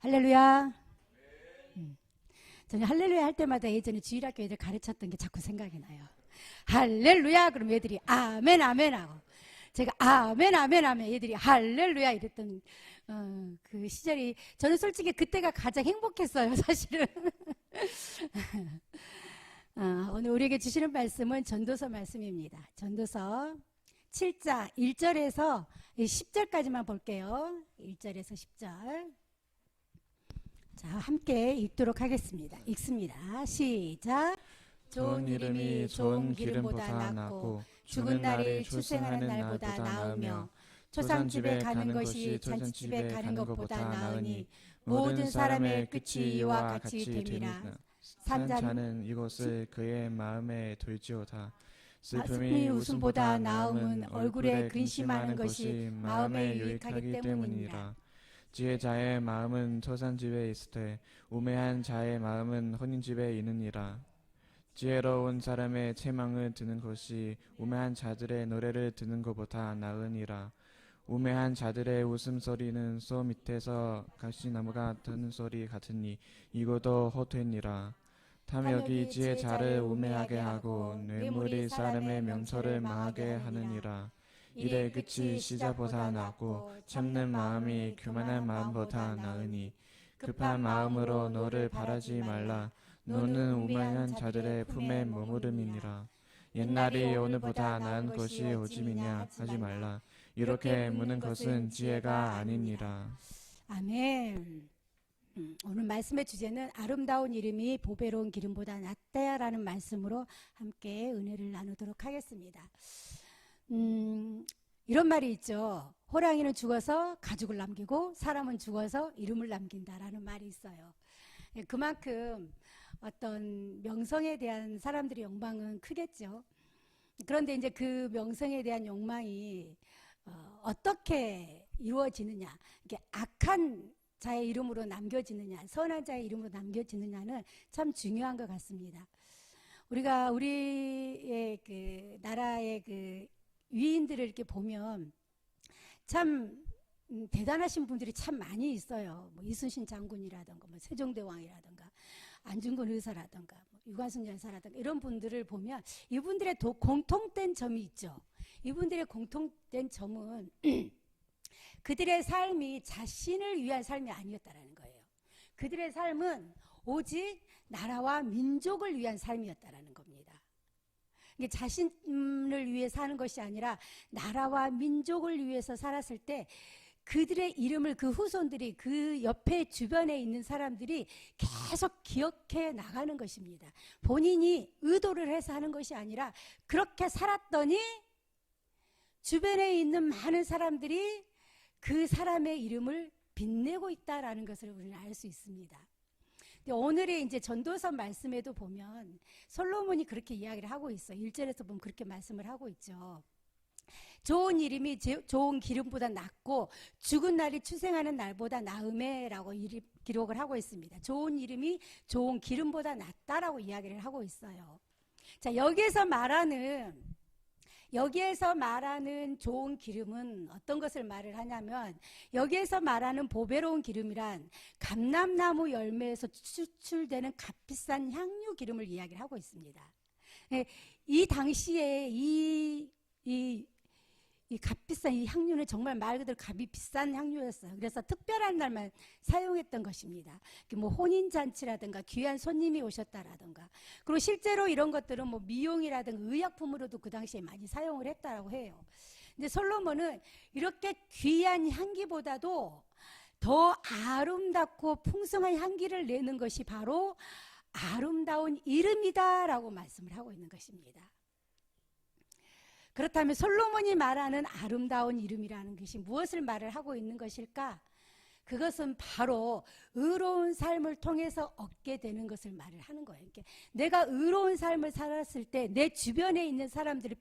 할렐루야. 저는 할렐루야 할 때마다 예전에 주일학교 애들 가르쳤던 게 자꾸 생각이 나요. 할렐루야 그럼 애들이 아멘 아멘 하고, 제가 아멘 아멘 하면 애들이 할렐루야 이랬던 그 시절이, 저는 솔직히 그때가 가장 행복했어요 사실은. 오늘 우리에게 주시는 말씀은 전도서 말씀입니다. 전도서 7장 1절에서 10절까지만 볼게요. 1절에서 10절. 자, 함께 읽도록 하겠습니다. 읽습니다. 시작. 좋은 이름이 좋은 기름보다 낫고 죽은 날이 출생하는 날보다 나으며 초상집에 가는 것이 잔치집에 가는 것보다 나으니 모든 사람의 끝이 이와 같이 됨이라. 사는 자는 이것을 그의 마음에 둘지어다. 슬픔이 웃음보다 나음은 얼굴에 근심하는 것이 마음에 유익하기 때문이라. 지혜자의 마음은 초상집에 있으되 우매한 자의 마음은 혼인집에 있느니라. 지혜로운 사람의 책망을 듣는 것이 우매한 자들의 노래를 듣는 것보다 나으니라. 우매한 자들의 웃음소리는 소 밑에서 가시나무가 드는 소리 같으니 이것도 헛되니라. 탐욕이 지혜자를 우매하게 하고 뇌물이 사람의 명철을 망하게 하느니라. 일의 끝이 시자보다 낫고 참는 마음이 교만한 마음보다 나으니 급한 마음으로 너를 바라지 말라. 너는 우매한 자들의 품에 머무름이니라. 옛날이 오늘보다 나은 것이 오짐이냐 하지 말라. 이렇게 묻는 것은 지혜가 아니니라. 아멘. 오늘 말씀의 주제는 아름다운 이름이 보배로운 기름보다 낫다라는 말씀으로 함께 은혜를 나누도록 하겠습니다. 이런 말이 있죠. 호랑이는 죽어서 가죽을 남기고 사람은 죽어서 이름을 남긴다라는 말이 있어요. 그만큼 어떤 명성에 대한 사람들의 욕망은 크겠죠. 그런데 이제 그 명성에 대한 욕망이 어떻게 이루어지느냐, 이게 악한 자의 이름으로 남겨지느냐, 선한 자의 이름으로 남겨지느냐는 참 중요한 것 같습니다. 우리가 우리의 그 나라의 그 위인들을 이렇게 보면 참 대단하신 분들이 참 많이 있어요. 뭐 이순신 장군이라든가, 뭐 세종대왕이라든가, 안중근 의사라든가, 뭐 유관순 열사라든가 이런 분들을 보면 이분들의 공통된 점이 있죠. 이분들의 공통된 점은 그들의 삶이 자신을 위한 삶이 아니었다라는 거예요. 그들의 삶은 오직 나라와 민족을 위한 삶이었다라는 겁니다. 이게 자신을 위해 사는 것이 아니라 나라와 민족을 위해서 살았을 때 그들의 이름을 그 후손들이, 그 옆에 주변에 있는 사람들이 계속 기억해 나가는 것입니다. 본인이 의도를 해서 하는 것이 아니라 그렇게 살았더니 주변에 있는 많은 사람들이 그 사람의 이름을 빛내고 있다라는 것을 우리는 알 수 있습니다. 오늘의 이제 전도서 말씀에도 보면 솔로몬이 그렇게 이야기를 하고 있어요. 1절에서 보면 그렇게 말씀을 하고 있죠. 좋은 이름이 좋은 기름보다 낫고 죽은 날이 출생하는 날보다 나음에라고 기록을 하고 있습니다. 좋은 이름이 좋은 기름보다 낫다라고 이야기를 하고 있어요. 자, 여기에서 말하는 좋은 기름은 어떤 것을 말을 하냐면, 여기에서 말하는 보배로운 기름이란 감람나무 열매에서 추출되는 값비싼 향유 기름을 이야기를 하고 있습니다. 이 당시에 이 값비싼 이 향유는 정말 말 그대로 값이 비싼 향유였어요. 그래서 특별한 날만 사용했던 것입니다. 뭐 혼인잔치라든가 귀한 손님이 오셨다라든가, 그리고 실제로 이런 것들은 뭐 미용이라든가 의약품으로도 그 당시에 많이 사용을 했다라고 해요. 근데 솔로몬은 이렇게 귀한 향기보다도 더 아름답고 풍성한 향기를 내는 것이 바로 아름다운 이름이다라고 말씀을 하고 있는 것입니다. 그렇다면 솔로몬이 말하는 아름다운 이름이라는 것이 무엇을 말을 하고 있는 것일까? 그것은 바로 의로운 삶을 통해서 얻게 되는 것을 말을 하는 거예요. 그러니까 내가 의로운 삶을 살았을 때 내 주변에 있는 사람들이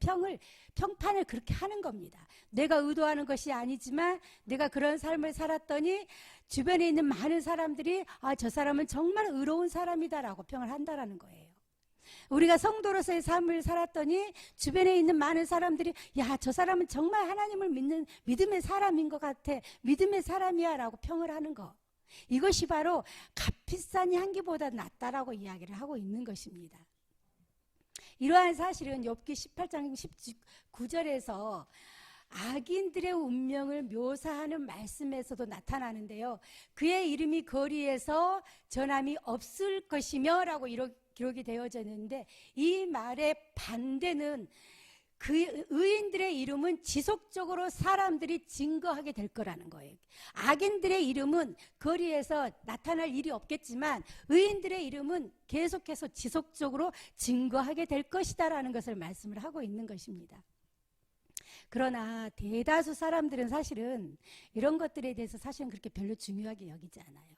평판을 그렇게 하는 겁니다. 내가 의도하는 것이 아니지만 내가 그런 삶을 살았더니 주변에 있는 많은 사람들이 저 사람은 정말 의로운 사람이다라고 평을 한다라는 거예요. 우리가 성도로서의 삶을 살았더니 주변에 있는 많은 사람들이 저 사람은 정말 하나님을 믿는 믿음의 사람인 것 같아, 믿음의 사람이야 라고 평을 하는 거. 이것이 바로 값비싼 향기보다 낫다라고 이야기를 하고 있는 것입니다. 이러한 사실은 욥기 18장 19절에서 악인들의 운명을 묘사하는 말씀에서도 나타나는데요. 그의 이름이 거리에서 전함이 없을 것이며 라고 기록이 되어져 있는데, 이 말의 반대는 그 의인들의 이름은 지속적으로 사람들이 증거하게 될 거라는 거예요. 악인들의 이름은 거리에서 나타날 일이 없겠지만 의인들의 이름은 계속해서 지속적으로 증거하게 될 것이다라는 것을 말씀을 하고 있는 것입니다. 그러나 대다수 사람들은 사실은 이런 것들에 대해서 사실은 그렇게 별로 중요하게 여기지 않아요.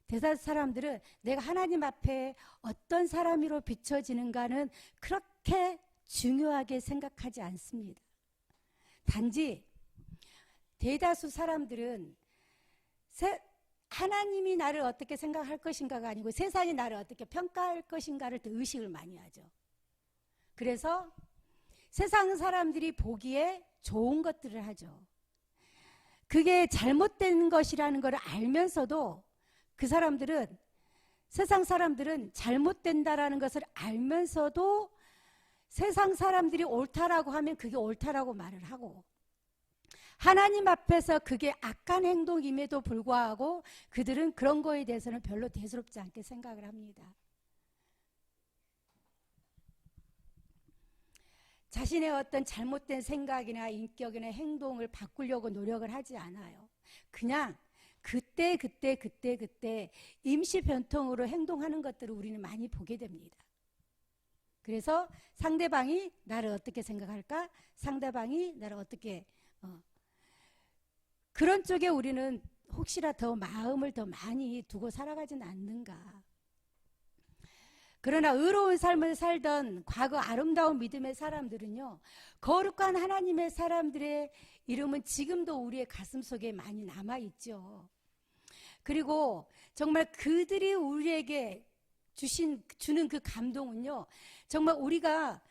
대다수 사람들은 내가 하나님 앞에 어떤 사람으로 비춰지는가는 그렇게 중요하게 생각하지 않습니다. 단지 대다수 사람들은 하나님이 나를 어떻게 생각할 것인가가 아니고 세상이 나를 어떻게 평가할 것인가를 더 의식을 많이 하죠. 그래서 세상 사람들이 보기에 좋은 것들을 하죠. 그게 잘못된 것이라는 걸 알면서도 세상 사람들은 잘못된다라는 것을 알면서도 세상 사람들이 옳다라고 하면 그게 옳다라고 말을 하고, 하나님 앞에서 그게 악한 행동임에도 불구하고 그들은 그런 거에 대해서는 별로 대수롭지 않게 생각을 합니다. 자신의 어떤 잘못된 생각이나 인격이나 행동을 바꾸려고 노력을 하지 않아요. 그냥 그때 임시 변통으로 행동하는 것들을 우리는 많이 보게 됩니다. 그래서 상대방이 나를 어떻게 생각할까? 상대방이 나를 어떻게 그런 쪽에 우리는 혹시나 더 마음을 더 많이 두고 살아가지는 않는가. 그러나 의로운 삶을 살던 과거 아름다운 믿음의 사람들은요, 거룩한 하나님의 사람들의 이름은 지금도 우리의 가슴 속에 많이 남아있죠. 그리고 정말 그들이 우리에게 주는 그 감동은요, 정말 우리가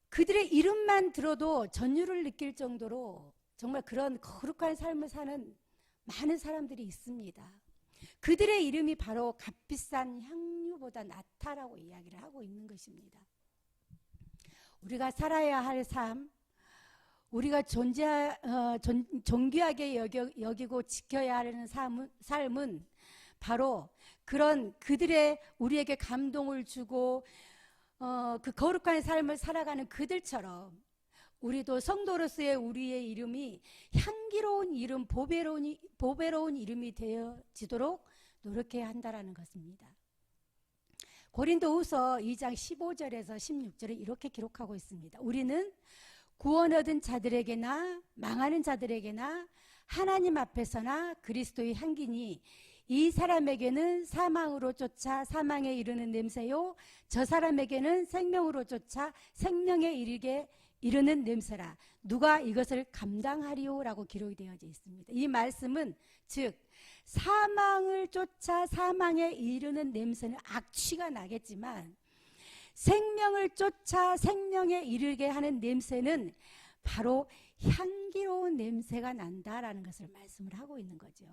그들의 이름만 들어도 전율을 느낄 정도로 정말 그런 거룩한 삶을 사는 많은 사람들이 있습니다. 그들의 이름이 바로 값비싼 향유보다 낫다라고 이야기를 하고 있는 것입니다. 우리가 살아야 할 삶, 우리가 존귀하게 여기고 지켜야 하는 삶은 바로 그런 그들의 우리에게 감동을 주고 그 거룩한 삶을 살아가는 그들처럼 우리도 성도로서의 우리의 이름이 향기로운 이름, 보배로운 이름이 되어지도록 노력해야 한다는 것입니다. 고린도후서 2장 15절에서 16절에 이렇게 기록하고 있습니다. 우리는 구원 얻은 자들에게나 망하는 자들에게나 하나님 앞에서나 그리스도의 향기니 이 사람에게는 사망으로 쫓아 사망에 이르는 냄새요, 저 사람에게는 생명으로 쫓아 생명에 이르는 냄새라. 누가 이것을 감당하리요? 라고 기록이 되어져 있습니다. 이 말씀은 즉 사망을 쫓아 사망에 이르는 냄새는 악취가 나겠지만, 생명을 쫓아 생명에 이르게 하는 냄새는 바로 향기로운 냄새가 난다라는 것을 말씀을 하고 있는 거죠.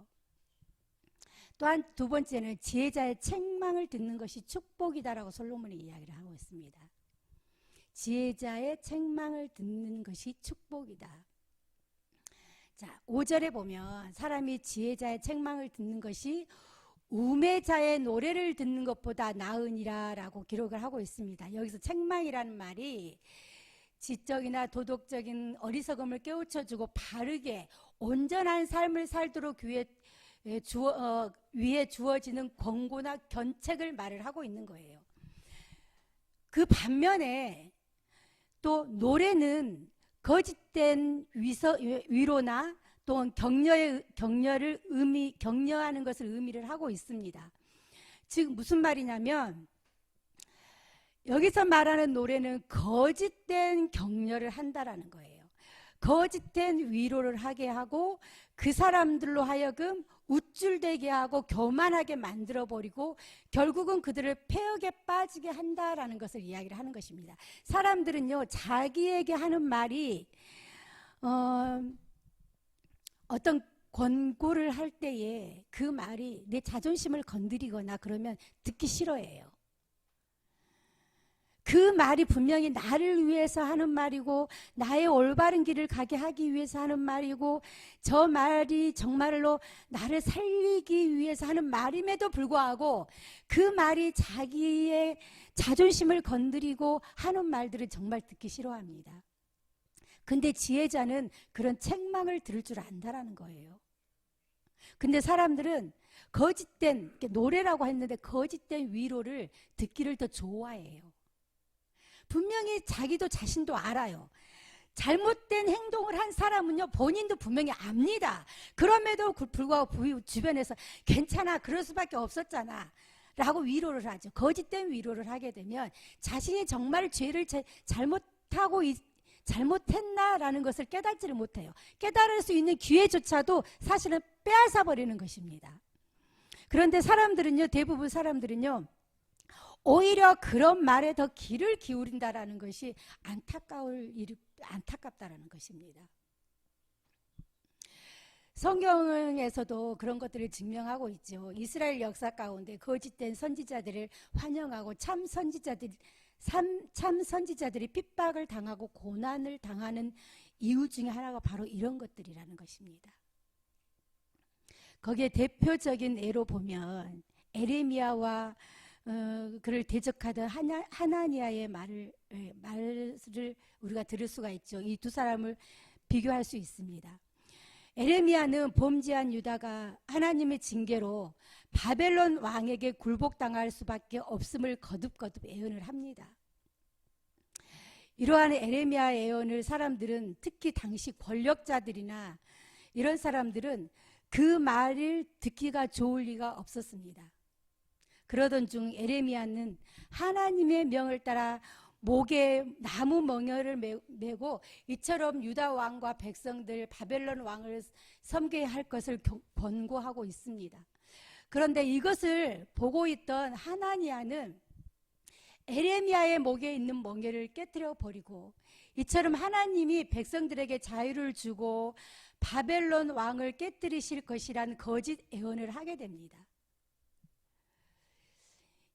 또한 두 번째는 지혜자의 책망을 듣는 것이 축복이다라고 솔로몬이 이야기를 하고 있습니다. 지혜자의 책망을 듣는 것이 축복이다. 자, 5절에 보면 사람이 지혜자의 책망을 듣는 것이 우매자의 노래를 듣는 것보다 나으니라 라고 기록을 하고 있습니다. 여기서 책망이라는 말이 지적이나 도덕적인 어리석음을 깨우쳐주고 바르게 온전한 삶을 살도록 위해 주어지는 권고나 견책을 말을 하고 있는 거예요. 그 반면에 또 노래는 거짓된 위로나 또는 격려하는 것을 의미를 하고 있습니다. 즉 무슨 말이냐면, 여기서 말하는 노래는 거짓된 격려를 한다라는 거예요. 거짓된 위로를 하게 하고 그 사람들로 하여금 우쭐대게 하고 교만하게 만들어버리고 결국은 그들을 폐역에 빠지게 한다라는 것을 이야기를 하는 것입니다. 사람들은요, 자기에게 하는 말이 어떤 권고를 할 때에 그 말이 내 자존심을 건드리거나 그러면 듣기 싫어해요. 그 말이 분명히 나를 위해서 하는 말이고 나의 올바른 길을 가게 하기 위해서 하는 말이고 저 말이 정말로 나를 살리기 위해서 하는 말임에도 불구하고 그 말이 자기의 자존심을 건드리고 하는 말들은 정말 듣기 싫어합니다. 근데 지혜자는 그런 책망을 들을 줄 안다라는 거예요. 근데 사람들은 거짓된 노래라고 했는데 거짓된 위로를 듣기를 더 좋아해요. 분명히 자기도 자신도 알아요. 잘못된 행동을 한 사람은요 본인도 분명히 압니다. 그럼에도 불구하고 주변에서 괜찮아 그럴 수밖에 없었잖아 라고 위로를 하죠. 거짓된 위로를 하게 되면 자신이 정말 죄를 잘못했나라는 것을 깨닫지를 못해요. 깨달을 수 있는 기회조차도 사실은 빼앗아 버리는 것입니다. 그런데 사람들은요, 대부분 사람들은요 오히려 그런 말에 더 귀를 기울인다라는 것이 안타깝다라는 것입니다. 성경에서도 그런 것들을 증명하고 있죠. 이스라엘 역사 가운데 거짓된 선지자들을 환영하고 참 선지자들이 핍박을 당하고 고난을 당하는 이유 중에 하나가 바로 이런 것들이라는 것입니다. 거기에 대표적인 예로 보면 에레미야와 그를 대적하던 하나니아의 말을 우리가 들을 수가 있죠. 이 두 사람을 비교할 수 있습니다. 에레미야는 범죄한 유다가 하나님의 징계로 바벨론 왕에게 굴복당할 수밖에 없음을 거듭거듭 예언을 합니다. 이러한 에레미야 예언을 사람들은 특히 당시 권력자들이나 이런 사람들은 그 말을 듣기가 좋을 리가 없었습니다. 그러던 중 에레미야는 하나님의 명을 따라 목에 나무 멍에를 메고 이처럼 유다 왕과 백성들 바벨론 왕을 섬겨야 할 것을 권고하고 있습니다. 그런데 이것을 보고 있던 하나니아는 에레미야의 목에 있는 멍에를 깨뜨려 버리고 이처럼 하나님이 백성들에게 자유를 주고 바벨론 왕을 깨뜨리실 것이라는 거짓 예언을 하게 됩니다.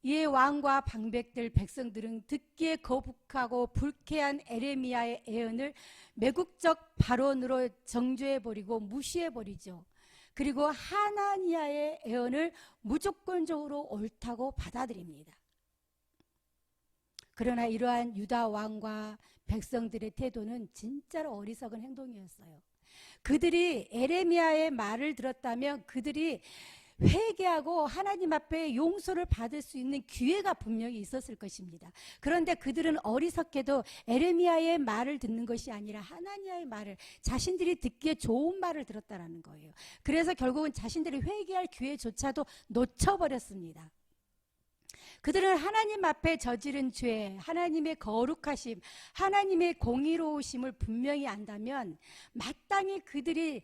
이에 왕과 방백들 백성들은 듣기에 거북하고 불쾌한 에레미야의 예언을 매국적 발언으로 정죄해버리고 무시해버리죠. 그리고 하나니아의 예언을 무조건적으로 옳다고 받아들입니다. 그러나 이러한 유다 왕과 백성들의 태도는 진짜로 어리석은 행동이었어요. 그들이 에레미야의 말을 들었다면 그들이 회개하고 하나님 앞에 용서를 받을 수 있는 기회가 분명히 있었을 것입니다. 그런데 그들은 어리석게도 에레미야의 말을 듣는 것이 아니라 하나니아의 말을, 자신들이 듣기에 좋은 말을 들었다라는 거예요. 그래서 결국은 자신들이 회개할 기회조차도 놓쳐버렸습니다. 그들은 하나님 앞에 저지른 죄, 하나님의 거룩하심, 하나님의 공의로우심을 분명히 안다면 마땅히 그들이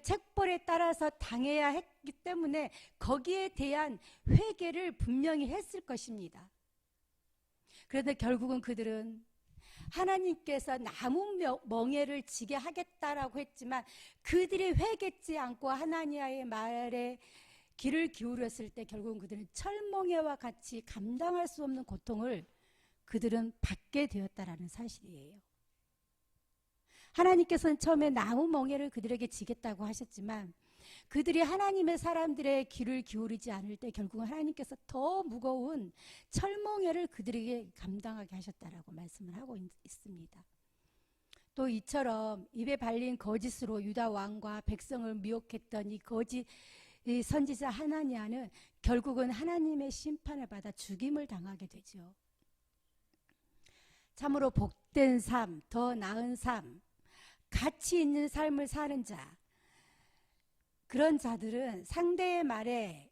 책벌에 따라서 당해야 했기 때문에 거기에 대한 회개를 분명히 했을 것입니다. 그런데 결국은 그들은 하나님께서 나무 멍에를 지게 하겠다라고 했지만 그들이 회개치 않고 하나니아의 말에 귀를 기울였을 때 결국은 그들은 철멍에와 같이 감당할 수 없는 고통을 그들은 받게 되었다라는 사실이에요. 하나님께서는 처음에 나무 멍에를 그들에게 지겠다고 하셨지만 그들이 하나님의 사람들의 귀를 기울이지 않을 때 결국은 하나님께서 더 무거운 철멍에를 그들에게 감당하게 하셨다라고 말씀을 하고 있습니다. 또 이처럼 입에 발린 거짓으로 유다 왕과 백성을 미혹했던 이 거짓 선지자 하나니아는 결국은 하나님의 심판을 받아 죽임을 당하게 되죠. 참으로 복된 삶, 더 나은 삶, 가치 있는 삶을 사는 자, 그런 자들은 상대의 말에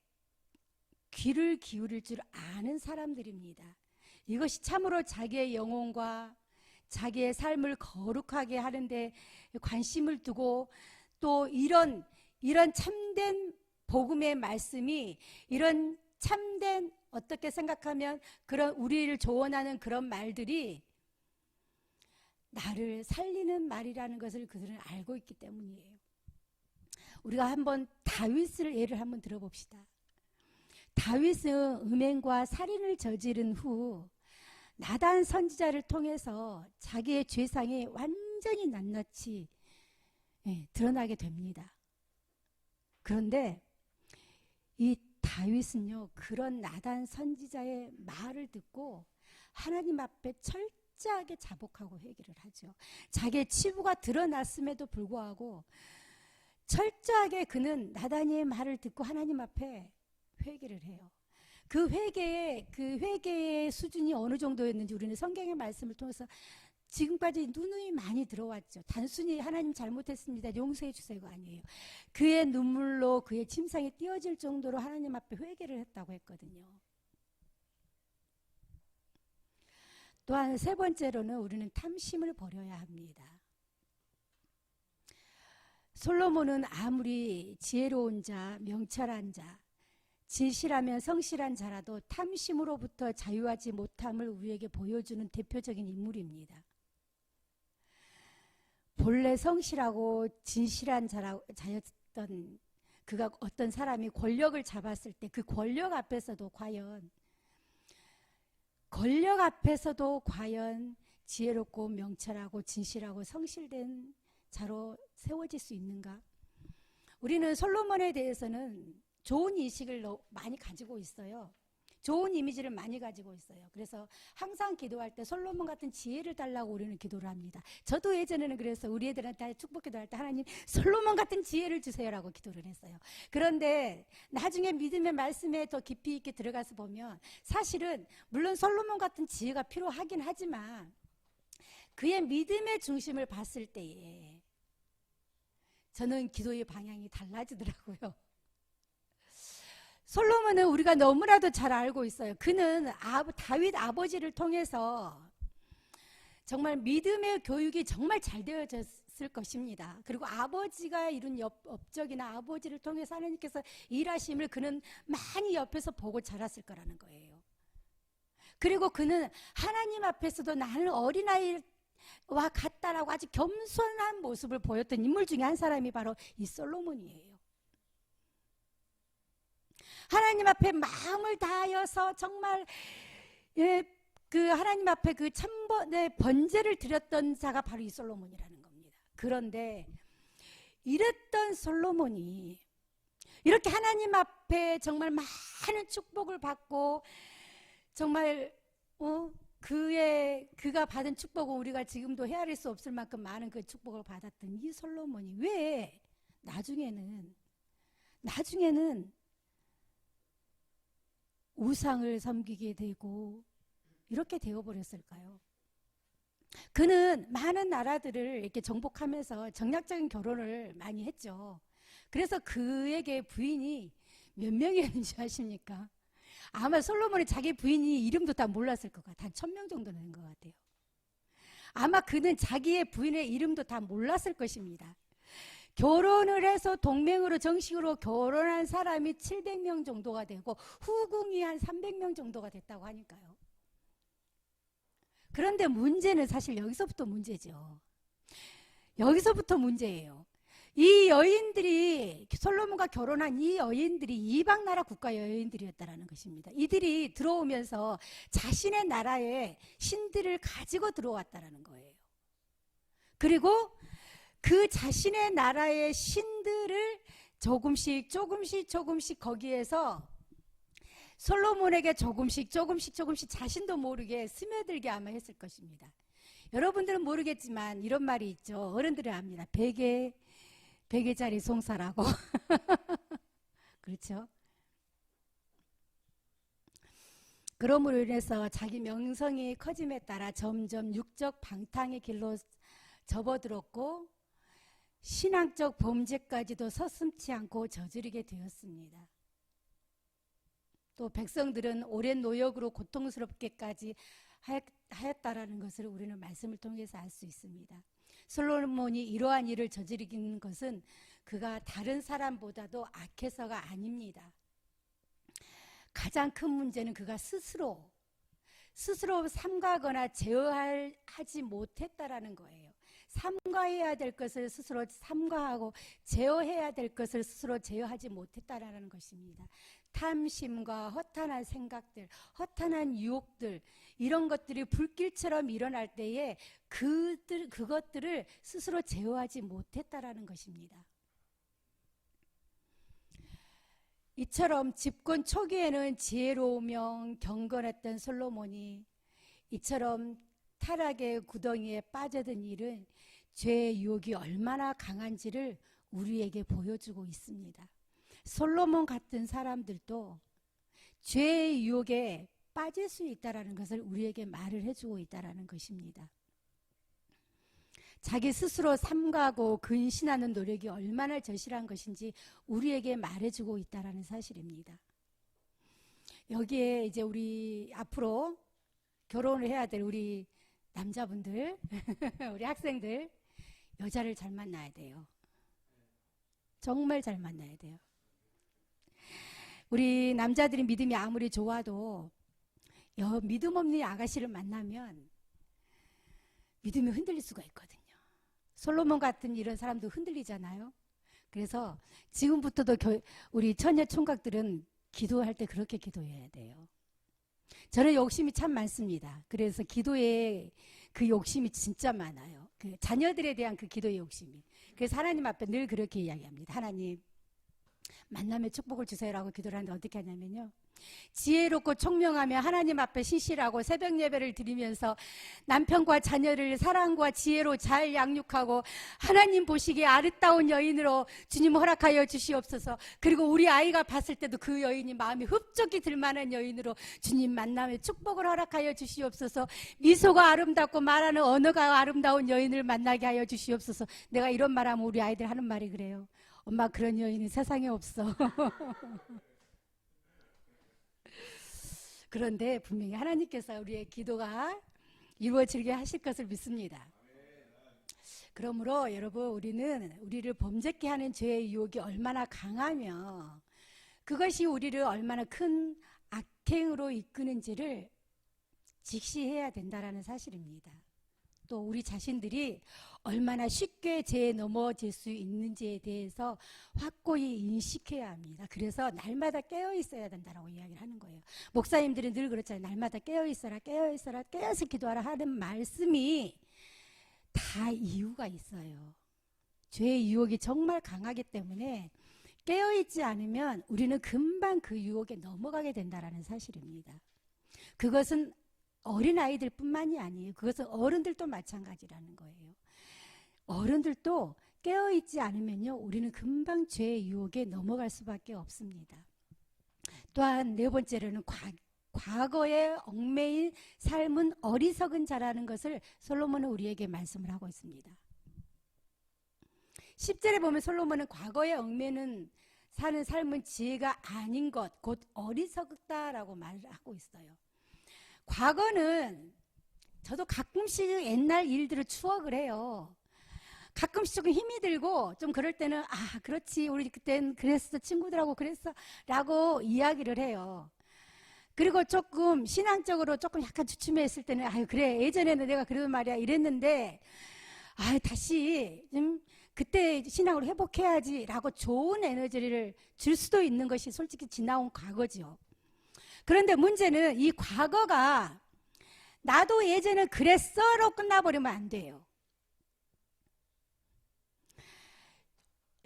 귀를 기울일 줄 아는 사람들입니다. 이것이 참으로 자기의 영혼과 자기의 삶을 거룩하게 하는데 관심을 두고 또 이런 참된 복음의 말씀이 이런 참된 어떻게 생각하면 그런 우리를 조언하는 그런 말들이 나를 살리는 말이라는 것을 그들은 알고 있기 때문이에요. 우리가 한번 다윗을 예를 한번 들어봅시다. 다윗은 음행과 살인을 저지른 후 나단 선지자를 통해서 자기의 죄상이 완전히 낱낱이 드러나게 됩니다. 그런데 이 다윗은요, 그런 나단 선지자의 말을 듣고 하나님 앞에 철저하게 자복하고 회개를 하죠. 자기의 치부가 드러났음에도 불구하고 철저하게 그는 나단의 말을 듣고 하나님 앞에 회개를 해요. 그 회개의 수준이 어느 정도였는지 우리는 성경의 말씀을 통해서 지금까지 누누이 많이 들어왔죠. 단순히 하나님 잘못했습니다, 용서해 주세요가 아니에요. 그의 눈물로 그의 침상이 띄어질 정도로 하나님 앞에 회개를 했다고 했거든요. 또한 세 번째로는 우리는 탐심을 버려야 합니다. 솔로몬은 아무리 지혜로운 자, 명철한 자, 진실하면 성실한 자라도 탐심으로부터 자유하지 못함을 우리에게 보여주는 대표적인 인물입니다. 본래 성실하고 진실한 자였던 그가 어떤 사람이 권력을 잡았을 때 그 권력 앞에서도 과연 지혜롭고 명철하고 진실하고 성실된 자로 세워질 수 있는가? 우리는 솔로몬에 대해서는 좋은 인식을 많이 가지고 있어요. 좋은 이미지를 많이 가지고 있어요. 그래서 항상 기도할 때 솔로몬 같은 지혜를 달라고 우리는 기도를 합니다. 저도 예전에는 그래서 우리 애들한테 축복 기도할 때 하나님 솔로몬 같은 지혜를 주세요라고 기도를 했어요. 그런데 나중에 믿음의 말씀에 더 깊이 있게 들어가서 보면 사실은 물론 솔로몬 같은 지혜가 필요하긴 하지만 그의 믿음의 중심을 봤을 때에 저는 기도의 방향이 달라지더라고요. 솔로몬은 우리가 너무나도 잘 알고 있어요. 그는 다윗 아버지를 통해서 정말 믿음의 교육이 정말 잘 되어졌을 것입니다. 그리고 아버지가 이룬 업적이나 아버지를 통해서 하나님께서 일하심을 그는 많이 옆에서 보고 자랐을 거라는 거예요. 그리고 그는 하나님 앞에서도 나는 어린아이와 같다라고 아주 겸손한 모습을 보였던 인물 중에 한 사람이 바로 이 솔로몬이에요. 하나님 앞에 마음을 다하여서 정말 그 하나님 앞에 그 천번의 번제를 드렸던 자가 바로 이 솔로몬이라는 겁니다. 그런데 이랬던 솔로몬이 이렇게 하나님 앞에 정말 많은 축복을 받고 정말 그가 받은 축복은 우리가 지금도 헤아릴 수 없을 만큼 많은 그 축복을 받았던 이 솔로몬이 왜 나중에는 우상을 섬기게 되고 이렇게 되어버렸을까요? 그는 많은 나라들을 이렇게 정복하면서 정략적인 결혼을 많이 했죠. 그래서 그에게 부인이 몇 명이었는지 아십니까? 아마 솔로몬이 자기 부인이 이름도 다 몰랐을 것 같아요. 한 1000명 정도 되는 것 같아요. 아마 그는 자기의 부인의 이름도 다 몰랐을 것입니다. 결혼을 해서 동맹으로 정식으로 결혼한 사람이 700명 정도가 되고 후궁이 한 300명 정도가 됐다고 하니까요. 그런데 문제는 사실 여기서부터 문제죠. 여기서부터 문제예요. 이 여인들이 솔로몬과 결혼한 이 여인들이 이방 나라 국가 여인들이었다라는 것입니다. 이들이 들어오면서 자신의 나라의 신들을 가지고 들어왔다라는 거예요. 그리고 그 자신의 나라의 신들을 조금씩 거기에서 솔로몬에게 조금씩 자신도 모르게 스며들게 아마 했을 것입니다. 여러분들은 모르겠지만 이런 말이 있죠. 어른들은 압니다. 베개짜리 송사라고. 그렇죠? 그러므로 인해서 자기 명성이 커짐에 따라 점점 육적 방탕의 길로 접어들었고 신앙적 범죄까지도 서슴지 않고 저지르게 되었습니다. 또 백성들은 오랜 노역으로 고통스럽게까지 하였다라는 것을 우리는 말씀을 통해서 알 수 있습니다. 솔로몬이 이러한 일을 저지르는 것은 그가 다른 사람보다도 악해서가 아닙니다. 가장 큰 문제는 그가 스스로 삼가거나 제어하지 못했다라는 거예요. 삼가해야 될 것을 스스로 삼가하고 제어해야 될 것을 스스로 제어하지 못했다라는 것입니다. 탐심과 허탄한 생각들, 허탄한 유혹들, 이런 것들이 불길처럼 일어날 때에 그것들을 스스로 제어하지 못했다라는 것입니다. 이처럼 집권 초기에는 지혜로우며 경건했던 솔로몬이 이처럼 타락의 구덩이에 빠져든 일은 죄의 유혹이 얼마나 강한지를 우리에게 보여주고 있습니다. 솔로몬 같은 사람들도 죄의 유혹에 빠질 수 있다는 것을 우리에게 말을 해주고 있다는 것입니다. 자기 스스로 삼가하고 근신하는 노력이 얼마나 절실한 것인지 우리에게 말해주고 있다는 사실입니다. 여기에 이제 우리 앞으로 결혼을 해야 될 우리 남자분들, 우리 학생들, 여자를 잘 만나야 돼요. 정말 잘 만나야 돼요. 우리 남자들이 믿음이 아무리 좋아도 믿음 없는 아가씨를 만나면 믿음이 흔들릴 수가 있거든요. 솔로몬 같은 이런 사람도 흔들리잖아요. 그래서 지금부터도 우리 처녀 총각들은 기도할 때 그렇게 기도해야 돼요. 저는 욕심이 참 많습니다. 그래서 기도에 그 욕심이 진짜 많아요. 그 자녀들에 대한 그 기도의 욕심이. 그래서 하나님 앞에 늘 그렇게 이야기합니다. 하나님, 만남의 축복을 주세요라고 기도를 하는데 어떻게 하냐면요, 지혜롭고 총명하며 하나님 앞에 신실하고 새벽 예배를 드리면서 남편과 자녀를 사랑과 지혜로 잘 양육하고 하나님 보시기에 아름다운 여인으로 주님 허락하여 주시옵소서. 그리고 우리 아이가 봤을 때도 그 여인이 마음이 흡족히 들만한 여인으로 주님 만남의 축복을 허락하여 주시옵소서. 미소가 아름답고 말하는 언어가 아름다운 여인을 만나게 하여 주시옵소서. 내가 이런 말하면 우리 아이들 하는 말이 그래요. 엄마, 그런 여인은 세상에 없어. 그런데 분명히 하나님께서 우리의 기도가 이루어지게 하실 것을 믿습니다. 그러므로 여러분, 우리를 범죄케 하는 죄의 유혹이 얼마나 강하며 그것이 우리를 얼마나 큰 악행으로 이끄는지를 직시해야 된다는 사실입니다. 또 우리 자신들이 얼마나 쉽게 죄에 넘어질 수 있는지에 대해서 확고히 인식해야 합니다. 그래서 날마다 깨어 있어야 된다고 이야기를 하는 거예요. 목사님들이 늘 그렇잖아요. 날마다 깨어 있어라, 깨어 있어라, 깨어서 기도하라 하는 말씀이 다 이유가 있어요. 죄의 유혹이 정말 강하기 때문에 깨어 있지 않으면 우리는 금방 그 유혹에 넘어가게 된다는 사실입니다. 그것은 어린아이들 뿐만이 아니에요. 그것은 어른들도 마찬가지라는 거예요. 어른들도 깨어있지 않으면요, 우리는 금방 죄의 유혹에 넘어갈 수밖에 없습니다. 또한 네 번째로는 과거에 얽매인 삶은 어리석은 자라는 것을 솔로몬은 우리에게 말씀을 하고 있습니다. 10절에 보면 솔로몬은 과거에 얽매는 사는 삶은 지혜가 아닌 것, 곧 어리석다라고 말을 하고 있어요. 과거는 저도 가끔씩 옛날 일들을 추억을 해요. 가끔씩 조금 힘이 들고 좀 그럴 때는 그렇지, 우리 그땐 그랬어, 친구들하고 그랬어 라고 이야기를 해요. 그리고 조금 신앙적으로 조금 약간 주춤했을 때는 그래, 예전에는 내가 그러던 말이야 이랬는데 다시 그때 신앙으로 회복해야지 라고 좋은 에너지를 줄 수도 있는 것이 솔직히 지나온 과거죠. 그런데 문제는 이 과거가 나도 예전에 그랬어로 끝나버리면 안 돼요.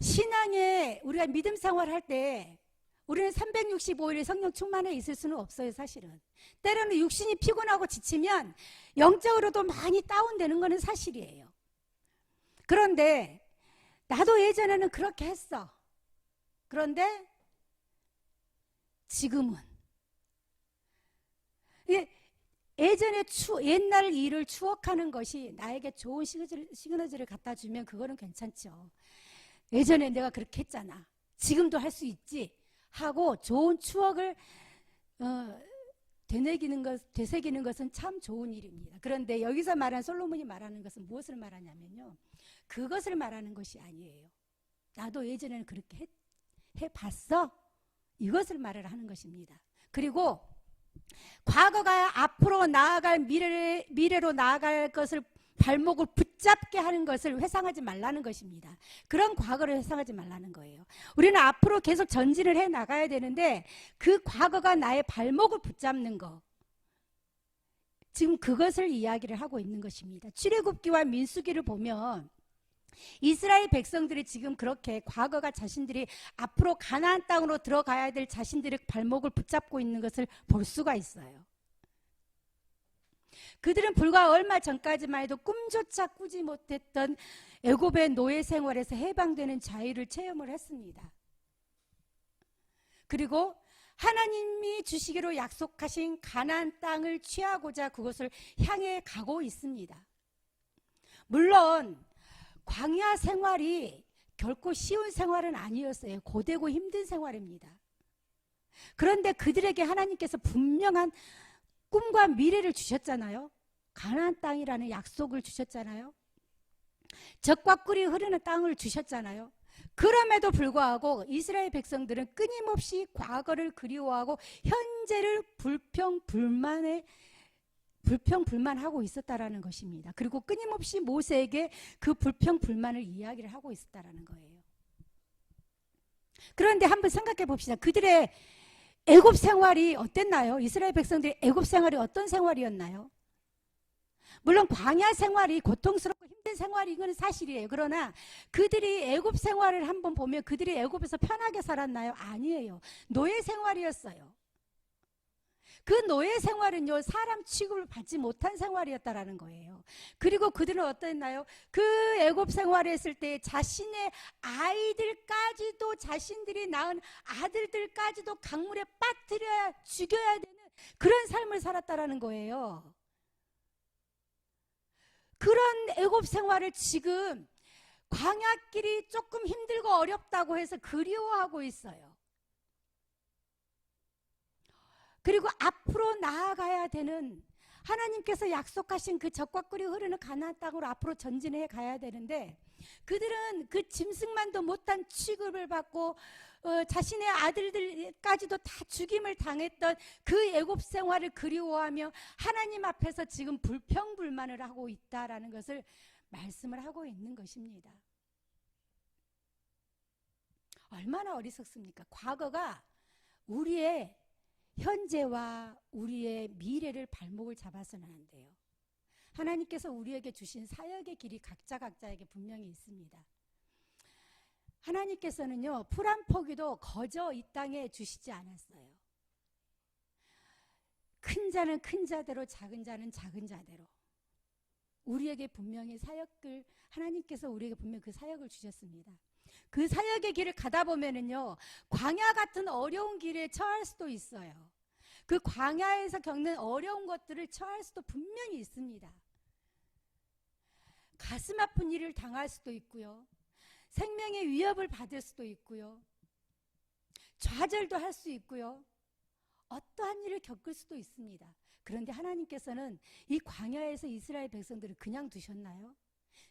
신앙에 우리가 믿음 생활할 때 우리는 365일 성령 충만해 있을 수는 없어요. 사실은 때로는 육신이 피곤하고 지치면 영적으로도 많이 다운되는 것은 사실이에요. 그런데 나도 예전에는 그렇게 했어. 그런데 지금은 예전에 옛날 일을 추억하는 것이 나에게 좋은 시그너지를 갖다 주면 그거는 괜찮죠. 예전에 내가 그렇게 했잖아, 지금도 할 수 있지 하고 좋은 추억을 되새기는 것은 참 좋은 일입니다. 그런데 여기서 말한 솔로몬이 말하는 것은 무엇을 말하냐면요, 그것을 말하는 것이 아니에요. 나도 예전에는 그렇게 해봤어, 이것을 말을 하는 것입니다. 그리고 과거가 앞으로 나아갈 미래로 나아갈 것을 발목을 붙잡게 하는 것을 회상하지 말라는 것입니다. 그런 과거를 회상하지 말라는 거예요. 우리는 앞으로 계속 전진을 해 나가야 되는데 그 과거가 나의 발목을 붙잡는 거, 지금 그것을 이야기를 하고 있는 것입니다. 출애굽기와 민수기를 보면 이스라엘 백성들이 지금 그렇게 과거가 자신들이 앞으로 가나안 땅으로 들어가야 될 자신들의 발목을 붙잡고 있는 것을 볼 수가 있어요. 그들은 불과 얼마 전까지만 해도 꿈조차 꾸지 못했던 애굽의 노예 생활에서 해방되는 자유를 체험을 했습니다. 그리고 하나님이 주시기로 약속하신 가나안 땅을 취하고자 그곳을 향해 가고 있습니다. 물론 광야 생활이 결코 쉬운 생활은 아니었어요. 고되고 힘든 생활입니다. 그런데 그들에게 하나님께서 분명한 꿈과 미래를 주셨잖아요. 가나안 땅이라는 약속을 주셨잖아요. 젖과 꿀이 흐르는 땅을 주셨잖아요. 그럼에도 불구하고 이스라엘 백성들은 끊임없이 과거를 그리워하고 현재를 불평불만하고 있었다라는 것입니다. 그리고 끊임없이 모세에게 그 불평불만을 이야기를 하고 있었다라는 거예요. 그런데 한번 생각해 봅시다. 그들의 애굽 생활이 어땠나요? 이스라엘 백성들의 애굽 생활이 어떤 생활이었나요? 물론 광야 생활이 고통스럽고 힘든 생활인 건 사실이에요. 그러나 그들이 애굽 생활을 한번 보면 그들이 애굽에서 편하게 살았나요? 아니에요. 노예 생활이었어요. 그 노예 생활은요, 사람 취급을 받지 못한 생활이었다라는 거예요. 그리고 그들은 어땠나요? 그 애굽 생활을 했을 때 자신의 아이들까지도, 자신들이 낳은 아들들까지도 강물에 빠뜨려야 죽여야 되는 그런 삶을 살았다라는 거예요. 그런 애굽 생활을 지금 광야길이 조금 힘들고 어렵다고 해서 그리워하고 있어요. 그리고 앞으로 나아가야 되는 하나님께서 약속하신 그 젖과 꿀이 흐르는 가나안 땅으로 앞으로 전진해 가야 되는데 그들은 그 짐승만도 못한 취급을 받고 자신의 아들들까지도 다 죽임을 당했던 그 애굽 생활을 그리워하며 하나님 앞에서 지금 불평불만을 하고 있다라는 것을 말씀을 하고 있는 것입니다. 얼마나 어리석습니까? 과거가 우리의 현재와 우리의 미래를 발목을 잡아서는 안 돼요. 하나님께서 우리에게 주신 사역의 길이 각자에게 분명히 있습니다. 하나님께서는요, 풀 한 포기도 거저 이 땅에 주시지 않았어요. 큰 자는 큰 자대로, 작은 자는 작은 자대로 우리에게 분명히 사역을, 하나님께서 우리에게 분명히 그 사역을 주셨습니다. 그 사역의 길을 가다 보면은요, 광야 같은 어려운 길에 처할 수도 있어요. 그 광야에서 겪는 어려운 것들을 처할 수도 분명히 있습니다. 가슴 아픈 일을 당할 수도 있고요. 생명의 위협을 받을 수도 있고요. 좌절도 할 수 있고요. 어떠한 일을 겪을 수도 있습니다. 그런데 하나님께서는 이 광야에서 이스라엘 백성들을 그냥 두셨나요?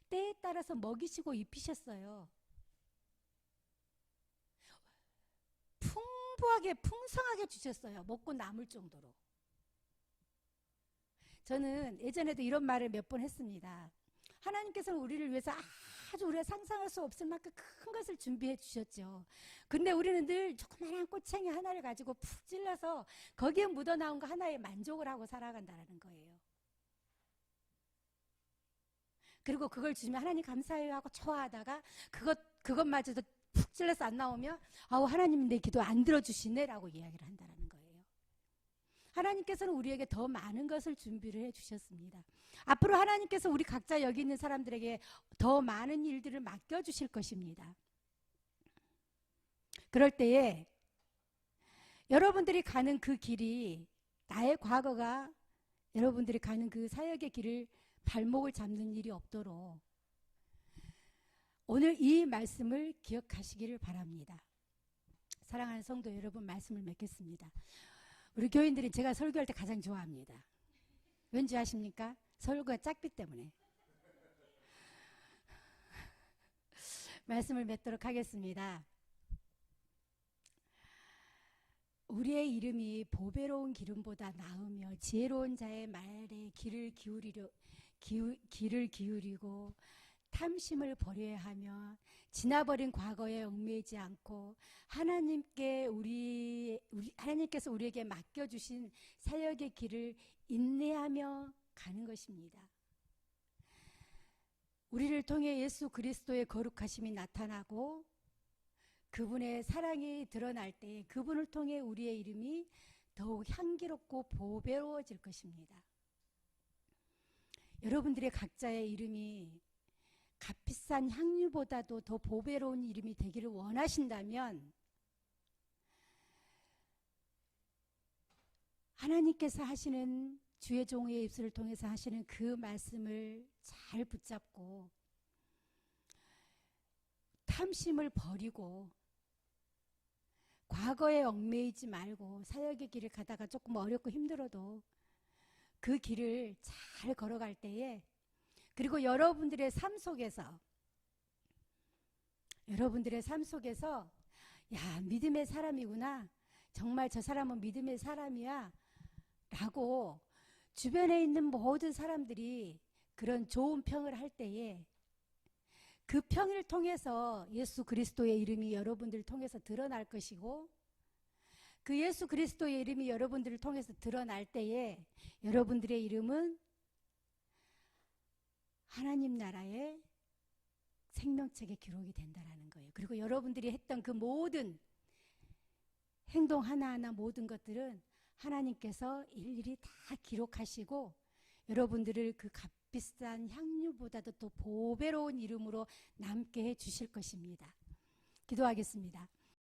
때에 따라서 먹이시고 입히셨어요. 풍부하게 풍성하게 주셨어요. 먹고 남을 정도로. 저는 예전에도 이런 말을 몇 번 했습니다. 하나님께서는 우리를 위해서 아주 우리가 상상할 수 없을 만큼 큰 것을 준비해 주셨죠. 근데 우리는 늘 조그마한 꼬챙이 하나를 가지고 푹 찔러서 거기에 묻어나온 거 하나에 만족을 하고 살아간다는 거예요. 그리고 그걸 주시면 하나님 감사해요 하고 좋아하다가 그것마저도 푹 찔러서 안 나오면 아우 하나님 내 기도 안 들어주시네 라고 이야기를 한다는 거예요. 하나님께서는 우리에게 더 많은 것을 준비를 해주셨습니다. 앞으로 하나님께서 우리 각자 여기 있는 사람들에게 더 많은 일들을 맡겨주실 것입니다. 그럴 때에 여러분들이 가는 그 길이, 나의 과거가 여러분들이 가는 그 사역의 길을 발목을 잡는 일이 없도록 오늘 이 말씀을 기억하시기를 바랍니다. 사랑하는 성도 여러분, 말씀을 맺겠습니다. 우리 교인들이 제가 설교할 때 가장 좋아합니다. 왠지 아십니까? 설교가 짧기 때문에. 말씀을 맺도록 하겠습니다. 우리의 이름이 보배로운 기름보다 나으며 지혜로운 자의 말에 귀를 귀를 기울이고 탐심을 버려야 하며 지나버린 과거에 얽매이지 않고 하나님께서 우리에게 맡겨주신 사역의 길을 인내하며 가는 것입니다. 우리를 통해 예수 그리스도의 거룩하심이 나타나고 그분의 사랑이 드러날 때 그분을 통해 우리의 이름이 더욱 향기롭고 보배로워질 것입니다. 여러분들의 각자의 이름이 값비싼 향유보다도 더 보배로운 이름이 되기를 원하신다면 하나님께서 하시는 주의 종의 입술을 통해서 하시는 그 말씀을 잘 붙잡고 탐심을 버리고 과거에 얽매이지 말고 사역의 길을 가다가 조금 어렵고 힘들어도 그 길을 잘 걸어갈 때에 그리고 여러분들의 삶 속에서 야, 믿음의 사람이구나. 정말 저 사람은 믿음의 사람이야. 라고 주변에 있는 모든 사람들이 그런 좋은 평을 할 때에 그 평을 통해서 예수 그리스도의 이름이 여러분들을 통해서 드러날 것이고 그 예수 그리스도의 이름이 여러분들을 통해서 드러날 때에 여러분들의 이름은 하나님 나라의 생명책에 기록이 된다라는 거예요. 그리고 여러분들이 했던 그 모든 행동 하나하나 모든 것들은 하나님께서 일일이 다 기록하시고 여러분들을 그 값비싼 향유보다도 더 보배로운 이름으로 남게 해 주실 것입니다. 기도하겠습니다.